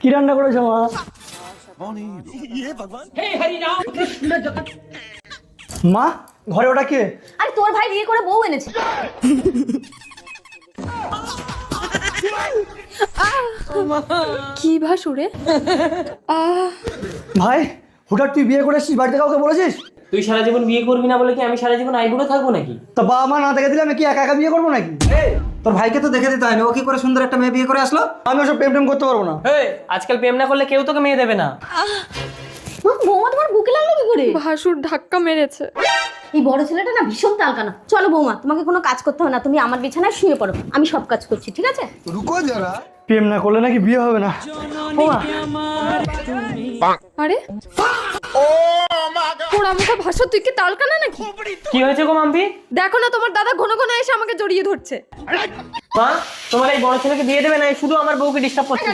কি রান্না করেছো মা? মা ঘরে ওটা কে? আরে তোর ভাই বিয়ে করে বউ এনেছে। কি ভাসুরে? ভাই হুঠাৎ তুই বিয়ে করে এসেছিস, বাড়িতে কাউকে বলেছিস? তুই সারা জীবন বিয়ে করবি না বলে কি আমি সারা জীবন আইবুড়ো থাকবো নাকি? তা বাবা মা না দেখে দিলে আমি কি একা একা বিয়ে করবো নাকি? তোর ভাইকে তো দেখে দিতে হয়নি, ও কি করে সুন্দর একটা মেয়ে বিয়ে করে আসলো? আমি ওসব প্রেম টেম করতে পারবো না। আজকাল প্রেম না করলে কেউ তোকে মেয়ে দেবে না। মা বৌমা তোমার বুকে লাগলো কি করে? ভাসুর ধাক্কা মেরেছে। এই বড় ছেলেটা না ভীষণ তালকানা। চলো বৌমা, তোমাকে কোনো কাজ করতে হবে না, তুমি আমার বিছানায় শুয়ে পড়ো, আমি সব কাজ করছি, ঠিক আছে? প্রেম না করলে নাকি বিয়ে হবে না? বৌমা, আরে পোড়া মুখা ভাসুর, তুই কি তালকানা নাকি? কি হয়েছে গো মাম্পি? দেখো না তোমার দাদা ঘন ঘন এসে আমাকে জড়িয়ে ধরছে। মা, তোমার এই বড় ছেলেকে দিয়ে দেবে না, শুধু আমার বউকে ডিস্টার্ব করছে।